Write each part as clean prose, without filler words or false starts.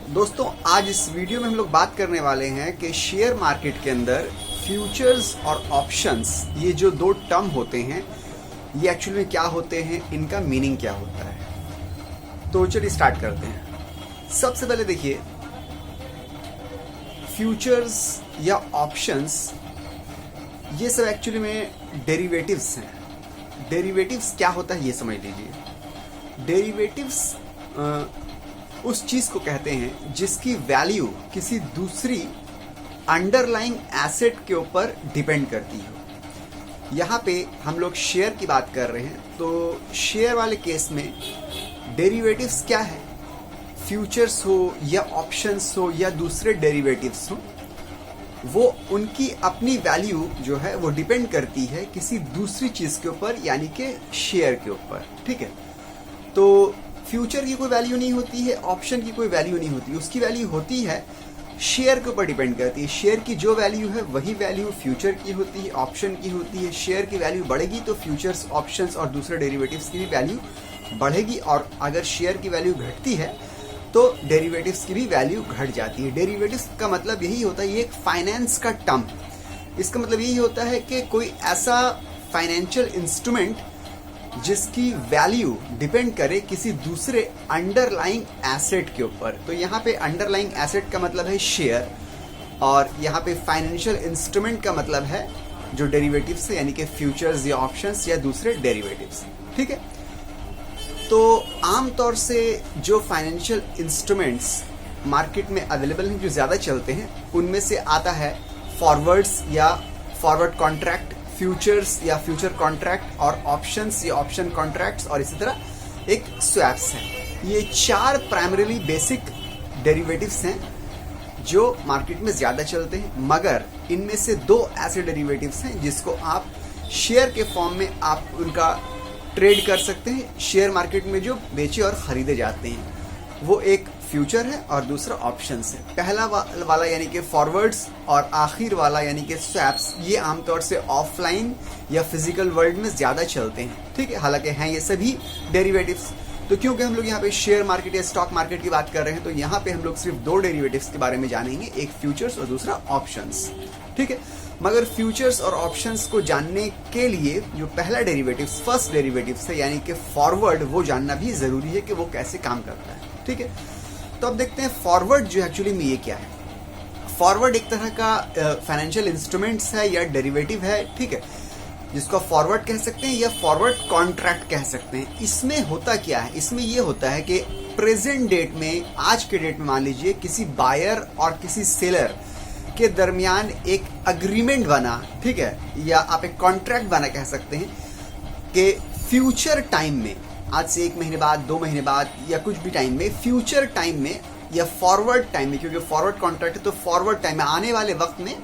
दोस्तों आज इस वीडियो में हम लोग बात करने वाले हैं कि शेयर मार्केट के अंदर फ्यूचर्स और ऑप्शंस, ये जो दो टर्म होते हैं, ये एक्चुअली में क्या होते हैं, इनका मीनिंग क्या होता है। तो चलिए स्टार्ट करते हैं। सबसे पहले देखिए, फ्यूचर्स या ऑप्शंस ये सब एक्चुअली में डेरिवेटिव्स हैं। डेरिवेटिव्स क्या होता है ये समझ लीजिए। डेरिवेटिव्स उस चीज को कहते हैं जिसकी वैल्यू किसी दूसरी अंडरलाइंग एसेट के ऊपर डिपेंड करती हो। यहाँ पे हम लोग शेयर की बात कर रहे हैं, तो शेयर वाले केस में डेरिवेटिव्स क्या है, फ्यूचर्स हो या ऑप्शंस हो या दूसरे डेरिवेटिव्स हो, वो उनकी अपनी वैल्यू जो है वो डिपेंड करती है किसी दूसरी चीज के ऊपर, यानी कि शेयर के ऊपर। ठीक है, तो फ्यूचर की कोई वैल्यू नहीं होती है, ऑप्शन की कोई वैल्यू नहीं होती, उसकी वैल्यू होती है शेयर के ऊपर डिपेंड करती है। शेयर की जो वैल्यू है वही वैल्यू फ्यूचर की होती है, ऑप्शन की होती है। शेयर की वैल्यू बढ़ेगी तो फ्यूचर्स, ऑप्शंस और दूसरे डेरिवेटिव्स की भी वैल्यू बढ़ेगी, और अगर शेयर की वैल्यू घटती है तो डेरिवेटिव्स की भी वैल्यू घट जाती है। डेरिवेटिव्स का मतलब यही होता है, ये एक फाइनेंस का टर्म, इसका मतलब यही होता है कि कोई ऐसा फाइनेंशियल इंस्ट्रूमेंट जिसकी वैल्यू डिपेंड करे किसी दूसरे अंडरलाइंग एसेट के ऊपर। तो यहाँ पे अंडरलाइंग एसेट का मतलब है शेयर, और यहाँ पे फाइनेंशियल इंस्ट्रूमेंट का मतलब है जो डेरिवेटिव्स है, यानी कि फ्यूचर्स या ऑप्शंस या दूसरे डेरिवेटिव्स। ठीक है, तो आमतौर से जो फाइनेंशियल इंस्ट्रूमेंट्स मार्केट में अवेलेबल हैं, जो ज़्यादा चलते हैं, उनमें से आता है फॉरवर्ड्स या फॉरवर्ड कॉन्ट्रैक्ट, फ्यूचर्स या फ्यूचर कॉन्ट्रैक्ट, और ऑप्शंस या ऑप्शन कॉन्ट्रैक्ट्स, और इसी तरह एक स्वैप्स हैं। ये चार प्राइमरीली बेसिक डेरिवेटिव्स हैं जो मार्केट में ज़्यादा चलते हैं, मगर इनमें से दो ऐसे डेरिवेटिव्स हैं जिसको आप शेयर के फॉर्म में आप उनका ट्रेड कर सकते हैं। शेयर मार्केट में जो बेचे और खरीदे जाते हैं वो एक फ्यूचर है और दूसरा ऑप्शंस है। पहला वाला यानी कि फॉरवर्ड्स और आखिर वाला यानी कि स्वैप्स, ये आमतौर से ऑफलाइन या फिजिकल वर्ल्ड में ज़्यादा चलते हैं। ठीक है, हालांकि हैं ये सभी डेरिवेटिव्स। तो क्योंकि हम लोग यहाँ पे शेयर मार्केट या स्टॉक मार्केट की बात कर रहे हैं, तो यहाँ पे हम लोग सिर्फ दो डेरिवेटिव्स के बारे में जानेंगे, एक फ्यूचर्स और दूसरा ऑप्शंस। ठीक है, मगर फ्यूचर्स और ऑप्शंस को जानने के लिए जो पहला डेरिवेटिव्स, फर्स्ट डेरिवेटिव्स है यानी कि फॉरवर्ड, वो जानना भी जरूरी है कि वो कैसे काम करता है। ठीक है, तो अब देखते हैं फॉरवर्ड जो एक्चुअली में ये क्या है। फॉरवर्ड एक तरह का फाइनेंशियल इंस्ट्रूमेंट्स है या डेरिवेटिव है, ठीक है, जिसको फॉरवर्ड कह सकते हैं या फॉरवर्ड कॉन्ट्रैक्ट कह सकते हैं। इसमें होता क्या है, इसमें ये होता है कि प्रेजेंट डेट में, आज के डेट में मान लीजिए किसी बायर और किसी सेलर के दरमियान एक अग्रीमेंट बना, ठीक है, या आप एक कॉन्ट्रैक्ट बना कह सकते हैं कि फ्यूचर टाइम में, आज से 1 महीने बाद, 2 महीने बाद या कुछ भी टाइम में, फ्यूचर टाइम में या फॉरवर्ड टाइम में, क्योंकि फॉरवर्ड कॉन्ट्रैक्ट है तो फॉरवर्ड टाइम में, आने वाले वक्त में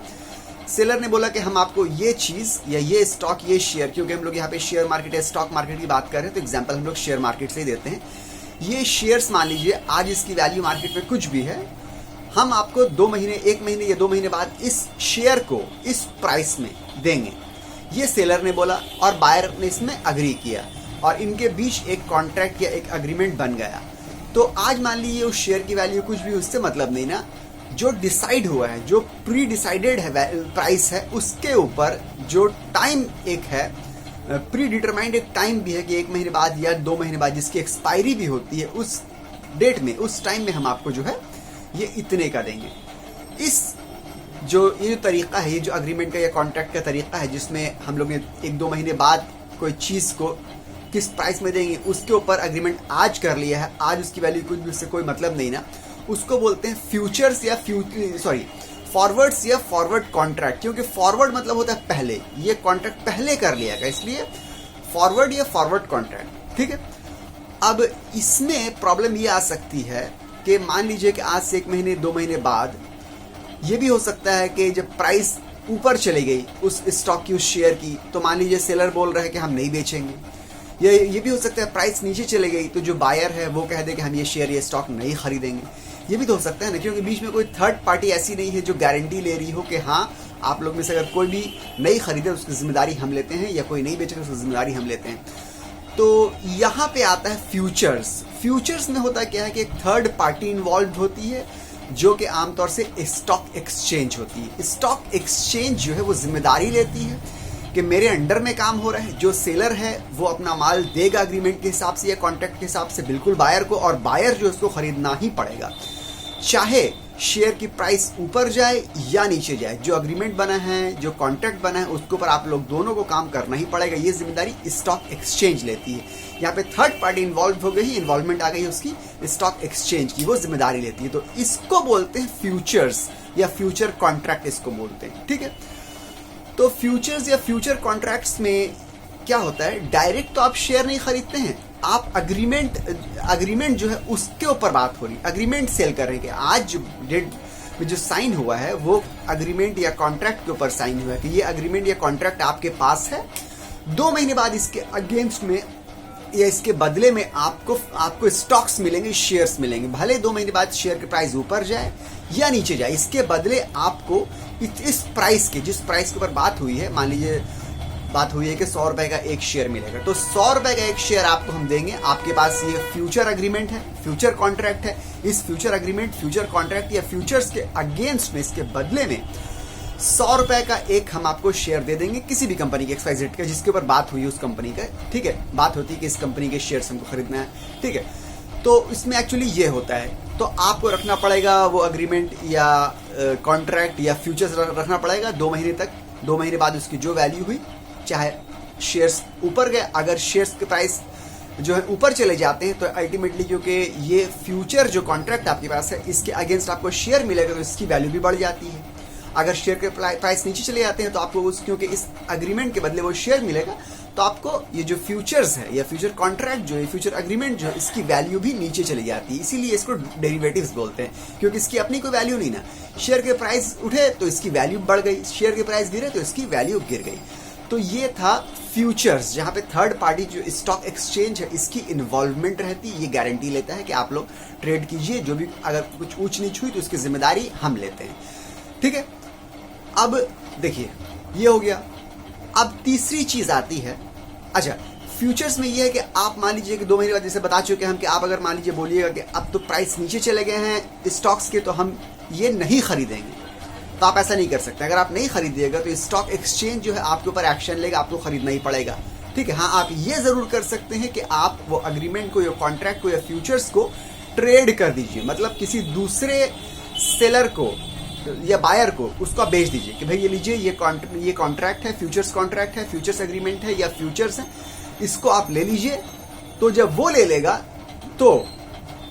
सेलर ने बोला कि हम आपको ये चीज या ये स्टॉक, ये शेयर, क्योंकि हम लोग यहाँ पे शेयर मार्केट या स्टॉक मार्केट की बात कर रहे हैं तो एग्जांपल हम लोग शेयर मार्केट से ही देते हैं। ये शेयर्स मान लीजिए आज इसकी वैल्यू मार्केट में कुछ भी है, हम आपको 2 महीने, 1 महीने या 2 महीने बाद इस शेयर को इस प्राइस में देंगे। ये सेलर ने बोला और बायर ने इसमें अग्री किया, और इनके बीच एक कॉन्ट्रैक्ट या एक अग्रीमेंट बन गया। तो आज मान लीजिए उस शेयर की वैल्यू कुछ भी, उससे मतलब नहीं ना, जो डिसाइड हुआ है, जो प्री डिसाइडेड है प्राइस है, उसके ऊपर जो टाइम एक है, प्री डिटरमाइंड एक टाइम भी है कि 1 महीने बाद या 2 महीने बाद जिसकी एक्सपायरी भी होती है, उस डेट में, उस टाइम में हम आपको जो है ये इतने का देंगे। ये जो तरीका है, ये जो अग्रीमेंट का या कॉन्ट्रैक्ट का तरीका है, जिसमें हम लोग ने 1-2 महीने बाद कोई चीज को किस प्राइस में देंगे उसके ऊपर अग्रीमेंट आज कर लिया है, आज उसकी वैल्यू कुछ भी, उससे कोई मतलब नहीं ना, उसको बोलते हैं फ्यूचर्स या फॉरवर्ड्स या फॉरवर्ड कॉन्ट्रैक्ट। क्योंकि फॉरवर्ड मतलब होता है पहले, ये कॉन्ट्रैक्ट पहले कर लिया गया, इसलिए फॉरवर्ड या फॉरवर्ड कॉन्ट्रैक्ट। ठीक है, अब इसमें प्रॉब्लम ये आ सकती है कि मान लीजिए कि आज से 1 महीने, 2 महीने बाद ये भी हो सकता है कि जब प्राइस ऊपर चली गई उस स्टॉक की, उस शेयर की, तो मान लीजिए सेलर बोल रहा है कि हम नहीं बेचेंगे। ये भी हो सकता है प्राइस नीचे चले गई तो जो बायर है वो कह दे कि हम ये शेयर, ये स्टॉक नहीं खरीदेंगे। ये भी तो हो सकता है ना, क्योंकि बीच में कोई थर्ड पार्टी ऐसी नहीं है जो गारंटी ले रही हो कि हाँ आप लोग में से अगर कोई भी नहीं खरीदे उसकी जिम्मेदारी हम लेते हैं, या कोई नहीं बेचेगा उसकी जिम्मेदारी हम लेते हैं। तो यहाँ पे आता है फ्यूचर्स। फ्यूचर्स में होता क्या है कि एक थर्ड पार्टी इन्वॉल्व होती है जो कि आमतौर से स्टॉक एक्सचेंज होती है। स्टॉक एक्सचेंज जो है वो जिम्मेदारी लेती है कि मेरे अंडर में काम हो रहा है, जो सेलर है वो अपना माल देगा अग्रीमेंट के हिसाब से या कॉन्ट्रैक्ट के हिसाब से बिल्कुल बायर को, और बायर जो उसको खरीदना ही पड़ेगा, चाहे शेयर की प्राइस ऊपर जाए या नीचे जाए। जो अग्रीमेंट बना है, जो कॉन्ट्रैक्ट बना है, उसके ऊपर आप लोग दोनों को काम करना ही पड़ेगा। ये जिम्मेदारी स्टॉक एक्सचेंज लेती है। यहाँ पे थर्ड पार्टी इन्वॉल्व हो गई, इन्वॉल्वमेंट आ गई उसकी, स्टॉक एक्सचेंज की, वो जिम्मेदारी लेती है। तो इसको बोलते हैं फ्यूचर्स या फ्यूचर कॉन्ट्रैक्ट इसको बोलते हैं। ठीक है, तो फ्यूचर्स या फ्यूचर कॉन्ट्रैक्ट्स में क्या होता है, डायरेक्ट तो आप शेयर नहीं खरीदते हैं, आप अग्रीमेंट जो है उसके ऊपर बात हो रही है। अग्रीमेंट सेल कर रहे हैं कि आज जो डेट में जो साइन हुआ है वो अग्रीमेंट या कॉन्ट्रैक्ट के ऊपर साइन हुआ है कि ये अग्रीमेंट या कॉन्ट्रैक्ट आपके पास है। 2 महीने बाद इसके अगेंस्ट में या इसके बदले में आपको स्टॉक्स मिलेंगे, शेयर्स मिलेंगे। भले 2 महीने बाद शेयर की प्राइस ऊपर जाए या नीचे जाए, इसके बदले आपको इस प्राइस के, जिस प्राइस के ऊपर बात हुई है, मान लीजिए बात हुई है कि 100 रुपए का एक शेयर मिलेगा, तो 100 रुपए का एक शेयर आपको हम देंगे। आपके पास ये फ्यूचर अग्रीमेंट है, फ्यूचर कॉन्ट्रैक्ट है। इस फ्यूचर अग्रीमेंट, फ्यूचर कॉन्ट्रैक्ट या फ्यूचर्स के अगेंस्ट में, इसके बदले में 100 रुपए का एक हम आपको शेयर दे देंगे किसी भी कंपनी के, XYZ का, जिसके ऊपर बात हुई है उस कंपनी का। ठीक है, बात होती है कि इस कंपनी के शेयर्स हमको खरीदना है। ठीक है, तो इसमें एक्चुअली ये होता है, तो आपको रखना पड़ेगा वो अग्रीमेंट या कॉन्ट्रैक्ट या फ्यूचर्स रखना पड़ेगा 2 महीने तक। 2 महीने बाद उसकी जो वैल्यू हुई, चाहे शेयर्स ऊपर गए, अगर शेयर्स के प्राइस जो है ऊपर चले जाते हैं तो अल्टीमेटली क्योंकि ये फ्यूचर जो कॉन्ट्रैक्ट आपके पास है, इसके अगेंस्ट आपको शेयर मिलेगा तो इसकी वैल्यू भी बढ़ जाती है। अगर शेयर के प्राइस नीचे चले जाते हैं तो आपको क्योंकि इस अग्रीमेंट के बदले वो शेयर मिलेगा, तो आपको ये जो फ्यूचर्स है या फ्यूचर कॉन्ट्रैक्ट जो है, फ्यूचर अग्रीमेंट जो है, इसकी वैल्यू भी नीचे चली जाती है। इसीलिए इसको डेरिवेटिव्स बोलते हैं, क्योंकि इसकी अपनी कोई वैल्यू नहीं ना। शेयर के प्राइस उठे तो इसकी वैल्यू बढ़ गई, शेयर के प्राइस गिरे तो इसकी वैल्यू गिर गई। तो ये था फ्यूचर्स, जहां पे थर्ड पार्टी जो स्टॉक एक्सचेंज है इसकी इन्वॉल्वमेंट रहती है। ये गारंटी लेता है कि आप लोग ट्रेड कीजिए, जो भी अगर कुछ ऊंच नीच हुई तो उसकी जिम्मेदारी हम लेते हैं। ठीक है, अब देखिए ये हो गया। अब तीसरी चीज आती है, अच्छा फ्यूचर्स में ये है कि आप मान लीजिए कि 2 महीने बाद जैसे बता चुके हम कि आप अगर मान लीजिए बोलिएगा कि अब तो प्राइस नीचे चले गए हैं स्टॉक्स के, तो हम ये नहीं खरीदेंगे, तो आप ऐसा नहीं कर सकते। अगर आप नहीं खरीदिएगा तो स्टॉक एक्सचेंज जो है आपके ऊपर एक्शन लेगा, आपको खरीदना ही पड़ेगा। ठीक है, हाँ आप ये जरूर कर सकते हैं कि आप वो अग्रीमेंट को या कॉन्ट्रैक्ट को या फ्यूचर्स को ट्रेड कर दीजिए, मतलब किसी दूसरे सेलर को या बायर को उसको आप बेच दीजिए कि भाई ये लीजिए, ये कॉन्ट्रैक्ट है, फ्यूचर्स कॉन्ट्रैक्ट है, फ्यूचर्स एग्रीमेंट है या फ्यूचर्स है, इसको आप ले लीजिए। तो जब वो ले लेगा तो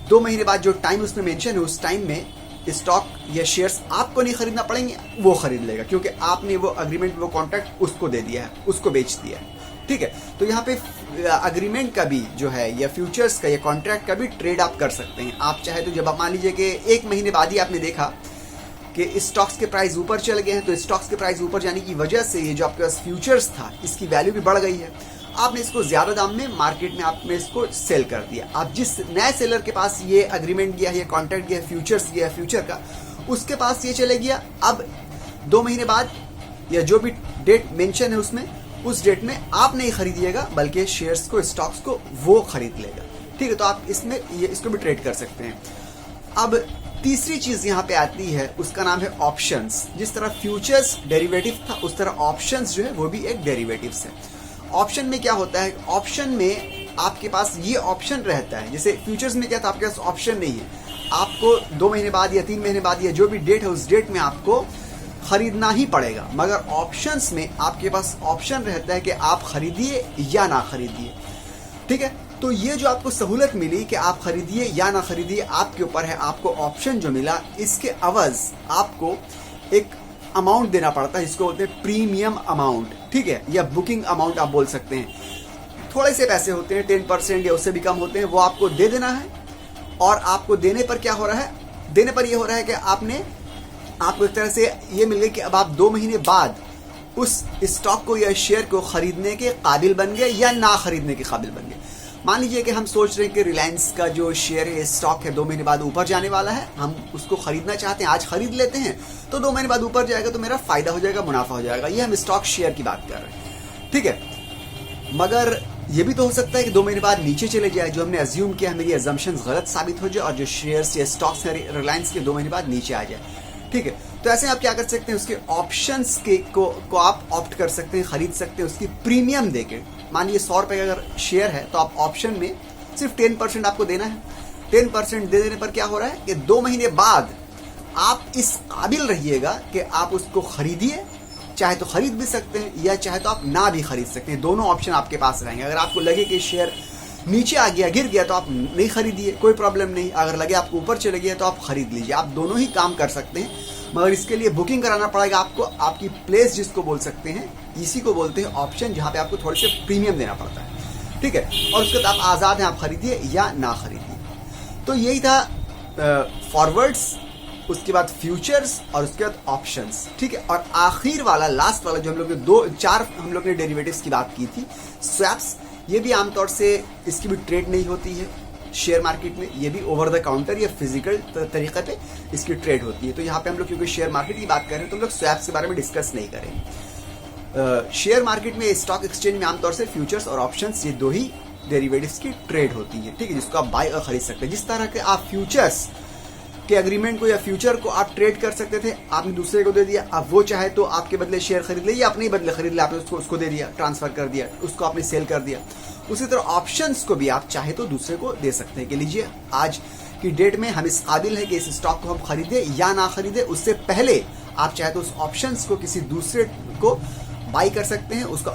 2 महीने बाद जो टाइम उसमें मेंशन है, उस टाइम में स्टॉक या शेयर्स आपको नहीं खरीदना पड़ेंगे, वो खरीद लेगा, क्योंकि आपने वो अग्रीमेंट, वो कॉन्ट्रैक्ट उसको दे दिया है, उसको बेच दिया है। ठीक है, तो यहाँ पे अग्रीमेंट का भी जो है या फ्यूचर्स का या कॉन्ट्रैक्ट का भी ट्रेड आप कर सकते हैं। आप चाहे तो जब आप मान लीजिए कि 1 महीने बाद ही आपने देखा कि स्टॉक्स के प्राइस ऊपर चल गए हैं, तो स्टॉक्स के प्राइस ऊपर जाने की वजह से ये जो आपके पास फ्यूचर्स था इसकी वैल्यू भी बढ़ गई है। आपने इसको ज्यादा दाम में मार्केट में आपने इसको सेल कर दिया। आप जिस नए सेलर के पास ये अग्रीमेंट गया है, कॉन्ट्रैक्ट गया, फ्यूचर्स गया, फ्यूचर का, उसके पास ये चले गया। अब 2 महीने बाद या जो भी डेट मेंशन है उसमें, उस डेट में आप नहीं खरीदिएगा बल्कि शेयर्स को, स्टॉक्स को वो खरीद लेगा। ठीक है, तो आप इसमें इसको भी ट्रेड कर सकते हैं। अब तीसरी चीज यहाँ पे आती है, उसका नाम है ऑप्शंस। जिस तरह फ्यूचर्स डेरिवेटिव था, उस तरह ऑप्शंस जो है वो भी एक डेरिवेटिव्स है। ऑप्शन में क्या होता है, ऑप्शन में आपके पास ये ऑप्शन रहता है, जैसे फ्यूचर्स में क्या था, आपके पास ऑप्शन नहीं है, आपको 2 महीने बाद या 3 महीने बाद या जो भी डेट है उस डेट में आपको खरीदना ही पड़ेगा। मगर ऑप्शंस में आपके पास ऑप्शन रहता है कि आप खरीदिए या ना खरीदिए। ठीक है, तो ये जो आपको सहूलत मिली कि आप खरीदिए या ना खरीदिए, आपके ऊपर है। आपको ऑप्शन जो मिला, इसके अवज आपको एक अमाउंट देना पड़ता है, जिसको बोलते हैं प्रीमियम अमाउंट। ठीक है, या बुकिंग अमाउंट आप बोल सकते हैं। थोड़े से पैसे होते हैं, 10% या उससे भी कम होते हैं, वो आपको दे देना है। और आपको देने पर क्या हो रहा है, देने पर ये हो रहा है कि आपको एक तरह से ये मिल गई कि अब आप 2 महीने बाद उस स्टॉक को या शेयर को खरीदने के काबिल बन गए या ना खरीदने के काबिल बन गए। मान लीजिए कि हम सोच रहे हैं कि रिलायंस का जो शेयर है, स्टॉक है, 2 महीने बाद ऊपर जाने वाला है, हम उसको खरीदना चाहते हैं, आज खरीद लेते हैं, तो 2 महीने बाद ऊपर जाएगा तो मेरा फायदा हो जाएगा, मुनाफा हो जाएगा। ये हम स्टॉक शेयर की बात कर रहे हैं। ठीक है, मगर ये भी तो हो सकता है कि 2 महीने बाद नीचे चले जाए, जो हमने अज्यूम किया है, मेरी अजम्पशंस गलत साबित हो जाए और जो शेयर्स या स्टॉक्स हैं रिलायंस के 2 महीने बाद नीचे आ जाए। ठीक है, तो ऐसे आप क्या कर सकते हैं, उसके ऑप्शंस के को आप ऑप्ट कर सकते हैं, खरीद सकते हैं उसकी प्रीमियम देके। मान लीजिए 100 रुपये का अगर शेयर है तो आप ऑप्शन में सिर्फ 10% आपको देना है। 10% दे देने पर क्या हो रहा है कि 2 महीने बाद आप इस काबिल रहिएगा कि आप उसको खरीदिए, चाहे तो खरीद भी सकते हैं या चाहे तो आप ना भी खरीद सकते हैं। दोनों ऑप्शन आपके पास रहेंगे। अगर आपको लगे कि शेयर नीचे आ गया, गिर गया, तो आप नहीं खरीदिए, कोई प्रॉब्लम नहीं। अगर लगे आपको ऊपर चले गया तो आप खरीद लीजिए। आप दोनों ही काम कर सकते हैं, मगर इसके लिए बुकिंग कराना पड़ेगा आपको। आपकी प्लेस जिसको बोल सकते हैं, इसी को बोलते हैं ऑप्शन, जहाँ पे आपको थोड़े से प्रीमियम देना पड़ता है। ठीक है, और उसके बाद आप आज़ाद हैं, आप खरीदिए या ना खरीदिए। तो यही था फॉरवर्ड्स, उसके बाद फ्यूचर्स और उसके बाद ऑप्शंस। ठीक है, और आखिर वाला, लास्ट वाला जो हम लोग ने 4 हम लोग ने डेरिवेटिव्स की बात की थी, स्वैप्स। ये भी आमतौर से इसकी भी ट्रेड नहीं होती है शेयर मार्केट में। ये भी ओवर द काउंटर या फिजिकल तरीके पे इसकी ट्रेड होती है। तो यहाँ पे हम लोग क्योंकि शेयर मार्केट की बात कर रहे हैं तो हम लोग स्वैप्स के बारे में डिस्कस नहीं करेंगे। शेयर मार्केट में, स्टॉक एक्सचेंज में आमतौर से फ्यूचर्स और ऑप्शंस, ये 2 ही डेरिवेटिव्स की ट्रेड होती है। ठीक है, जिसको आप बाय और खरीद सकते हैं। जिस तरह के आप फ्यूचर्स के एग्रीमेंट को या फ्यूचर को आप ट्रेड कर सकते थे, आपने दूसरे को दे दिया, अब वो चाहे तो आपके बदले शेयर खरीद ले या अपने बदले खरीद ले, आपने उसको दे दिया, ट्रांसफर कर दिया, उसको आपने सेल कर दिया। उसी तरह ऑप्शंस को भी आप चाहे तो दूसरे को दे सकते हैं कि लीजिए, आज की डेट में हम इस काबिल है कि इस स्टॉक को हम खरीदे या ना खरीदे। उससे पहले आप चाहे तो उस ऑप्शंस को किसी दूसरे को बाई कर सकते हैं, उसको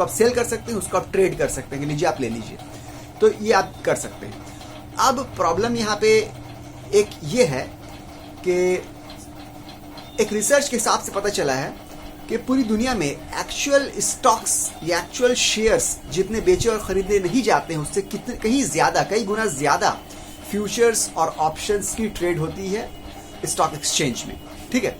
आप सेल कर सकते हैं, उसको आप ट्रेड कर सकते हैं कि लीजिए आप ले लीजिए। तो ये आप कर सकते हैं। अब प्रॉब्लम यहाँ पे एक ये है कि एक रिसर्च के हिसाब से पता चला है कि पूरी दुनिया में एक्चुअल स्टॉक्स या एक्चुअल शेयर्स जितने बेचे और खरीदे नहीं जाते हैं, उससे कई गुना ज्यादा फ्यूचर्स और ऑप्शंस की ट्रेड होती है स्टॉक एक्सचेंज में। ठीक है,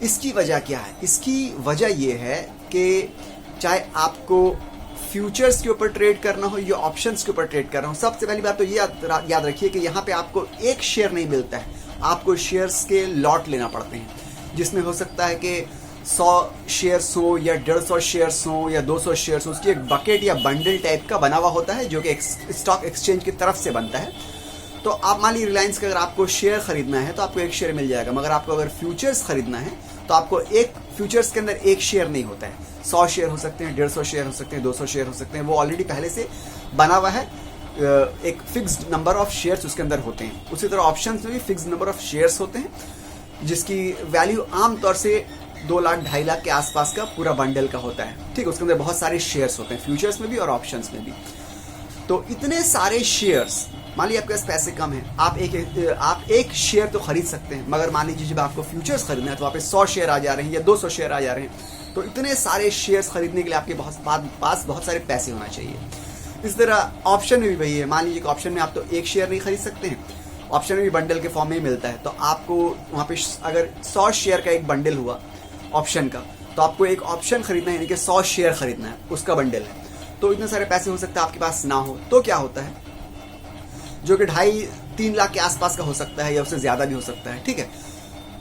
इसकी वजह क्या है? इसकी वजह यह है कि चाहे आपको फ्यूचर्स के ऊपर ट्रेड करना हो या ऑप्शंस के ऊपर ट्रेड करना हो, सबसे पहली बात तो ये याद रखिए कि यहाँ पे आपको एक शेयर नहीं मिलता है, आपको शेयर्स के लॉट लेना पड़ते हैं, जिसमें हो सकता है कि 100 शेयर्स हो या 150 शेयर्स हो या 200 शेयर्स हो। उसकी एक बकेट या बंडल टाइप का बना हुआ होता है जो कि स्टॉक एक्सचेंज की तरफ से बनता है। तो आप मान लीजिए रिलायंस का अगर आपको शेयर खरीदना है तो आपको एक शेयर मिल जाएगा, मगर आपको अगर फ्यूचर्स खरीदना है तो आपको एक फ्यूचर्स के अंदर एक शेयर नहीं होता है। 100 शेयर हो सकते हैं, 150 शेयर हो सकते हैं, 200 शेयर हो सकते हैं। वो ऑलरेडी पहले से बना हुआ है, एक फिक्स्ड नंबर ऑफ शेयर्स उसके अंदर होते हैं। उसी तरह ऑप्शंस में भी फिक्स्ड नंबर ऑफ शेयर्स होते हैं, जिसकी वैल्यू आमतौर से 2 लाख 2.5 लाख के आसपास का पूरा बंडल का होता है। ठीक, उसके अंदर बहुत सारे शेयर्स होते हैं, फ्यूचर्स में भी और ऑप्शंस में भी। तो इतने सारे शेयर्स, मान लीजिए आपके पास पैसे कम हैं, आप एक शेयर तो खरीद सकते हैं, मगर मान लीजिए जब आपको फ्यूचर्स खरीदना है तो वहाँ पे 100 शेयर आ जा रहे हैं या 200 शेयर आ जा रहे हैं। तो इतने सारे शेयर्स खरीदने के लिए आपके पास बहुत सारे पैसे होना चाहिए। इस तरह ऑप्शन में भी वही है। मान लीजिए कि ऑप्शन में आप तो एक शेयर नहीं खरीद सकते हैं, ऑप्शन में भी बंडल के फॉर्म में ही मिलता है। तो आपको वहाँ पे अगर 100 शेयर का एक बंडल हुआ ऑप्शन का, तो आपको एक ऑप्शन खरीदना है, यानी कि 100 शेयर खरीदना है, उसका बंडल है। तो इतने सारे पैसे हो सकता है आपके पास ना हो, तो क्या होता है, जो कि 2.5-3 लाख के आसपास का हो सकता है या उससे ज्यादा भी हो सकता है। ठीक है,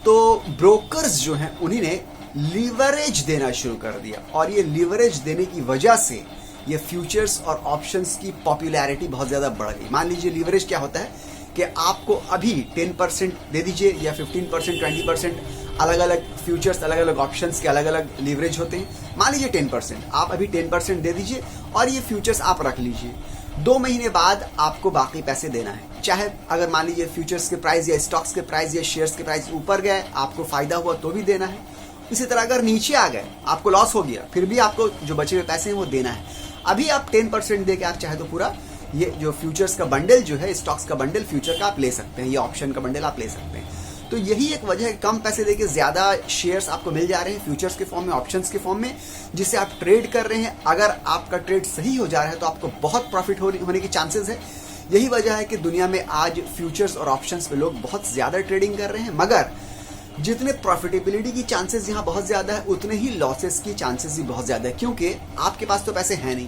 तो ब्रोकर्स जो हैं उन्हीं ने लीवरेज देना शुरू कर दिया, और ये लीवरेज देने की वजह से ये फ्यूचर्स और ऑप्शंस की पॉपुलैरिटी बहुत ज्यादा बढ़ गई। मान लीजिए लीवरेज क्या होता है कि आपको अभी 10% दे दीजिए या 15%, 20%, अलग अलग फ्यूचर्स, अलग अलग ऑप्शंस के अलग अलग लीवरेज होते हैं। मान लीजिए 10%, आप अभी 10% दे दीजिए और ये फ्यूचर्स आप रख लीजिए। 2 महीने बाद आपको बाकी पैसे देना है। चाहे अगर मान लीजिए फ्यूचर्स के प्राइस या स्टॉक्स के प्राइस या शेयर्स के प्राइस ऊपर गए, आपको फायदा हुआ तो भी देना है। इसी तरह अगर नीचे आ गए, आपको लॉस हो गया, फिर भी आपको जो बचे हुए पैसे हैं वो देना है। अभी आप 10% दे के आप चाहे तो पूरा ये जो फ्यूचर्स का बंडल जो है, स्टॉक्स का बंडल फ्यूचर का आप ले सकते हैं, या ऑप्शन का बंडल आप ले सकते हैं। तो यही एक वजह है, कम पैसे देके ज्यादा शेयर्स आपको मिल जा रहे हैं फ्यूचर्स के फॉर्म में, ऑप्शंस के फॉर्म में, जिससे आप ट्रेड कर रहे हैं। अगर आपका ट्रेड सही हो जा रहा है तो आपको बहुत प्रॉफिट होने की चांसेस है। यही वजह है कि दुनिया में आज फ्यूचर्स और ऑप्शंस पे लोग बहुत ज्यादा ट्रेडिंग कर रहे हैं, मगर जितने प्रॉफिटेबिलिटी की चांसेस यहाँ बहुत ज्यादा है, उतने ही लॉसेस की चांसेस भी बहुत ज्यादा है, क्योंकि आपके पास तो पैसे हैं नहीं,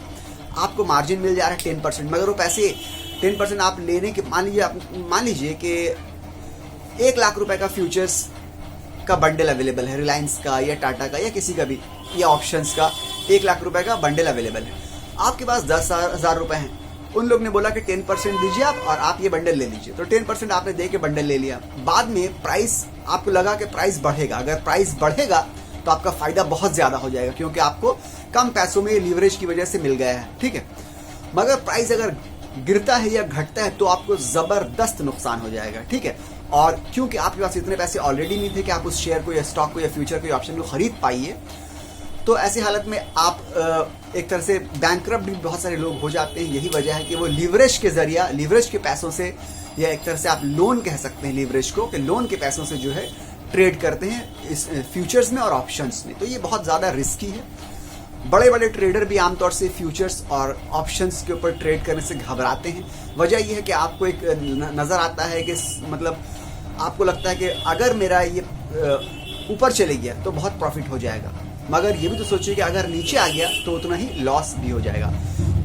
आपको मार्जिन मिल जा रहा है 10%, मगर वो पैसे 10% आप लेने के, मान लीजिए कि 1 लाख रुपए का फ्यूचर्स का बंडल अवेलेबल है, रिलायंस का या टाटा का या किसी का भी, या ऑप्शंस का 1 लाख रुपए का बंडल अवेलेबल है। आपके पास 10,000 रुपए हैं, उन लोग ने बोला कि 10% दीजिए आप और आप ये बंडल ले लीजिए, तो 10% आपने दे के बंडल ले लिया। बाद में प्राइस, आपको लगा कि प्राइस बढ़ेगा, अगर प्राइस बढ़ेगा तो आपका फायदा बहुत ज्यादा हो जाएगा, क्योंकि आपको कम पैसों में लीवरेज की वजह से मिल गया है, ठीक है। मगर प्राइस अगर गिरता है या घटता है तो आपको जबरदस्त नुकसान हो जाएगा, ठीक है। और क्योंकि आपके पास इतने पैसे ऑलरेडी नहीं थे कि आप उस शेयर को या स्टॉक को या फ्यूचर को या ऑप्शन को खरीद पाइए, तो ऐसी हालत में आप एक तरह से बैंकरप्ट भी बहुत सारे लोग हो जाते हैं। यही वजह है कि वो लीवरेज के जरिया, लीवरेज के पैसों से, या एक तरह से आप लोन कह सकते हैं लीवरेज को, कि लोन के पैसों से जो है ट्रेड करते हैं इस फ्यूचर्स में और ऑप्शंस में। तो ये बहुत ज़्यादा रिस्की है। बड़े बड़े ट्रेडर भी आमतौर से फ्यूचर्स और ऑप्शंस के ऊपर ट्रेड करने से घबराते हैं। वजह यह है कि आपको एक नज़र आता है कि मतलब आपको लगता है कि अगर मेरा ये ऊपर चले गया तो बहुत प्रॉफिट हो जाएगा, मगर ये भी तो सोचिए कि अगर नीचे आ गया तो उतना ही लॉस भी हो जाएगा।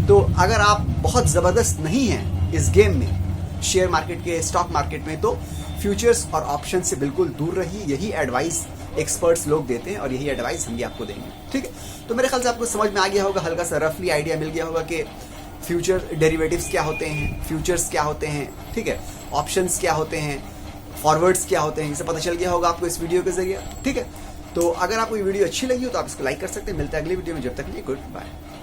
तो अगर आप बहुत ज़बरदस्त नहीं हैं इस गेम में, शेयर मार्केट के, स्टॉक मार्केट में, तो फ्यूचर्स और ऑप्शन से बिल्कुल दूर रहिए। यही एडवाइस एक्सपर्ट्स लोग देते हैं और यही एडवाइस हम भी आपको देंगे, ठीक है। तो मेरे ख्याल से आपको समझ में आ गया होगा, हल्का सा रफली आइडिया मिल गया होगा कि फ्यूचर डेरिवेटिव्स क्या होते हैं, फ्यूचर्स क्या होते हैं, ठीक है, ऑप्शंस क्या होते हैं, फॉरवर्ड्स क्या होते हैं, इसे पता चल गया होगा आपको इस वीडियो के जरिए, ठीक है। तो अगर आपको ये वीडियो अच्छी लगी हो तो आप इसको लाइक कर सकते हैं। मिलते हैं अगली वीडियो में, जब तक के लिए गुड बाय।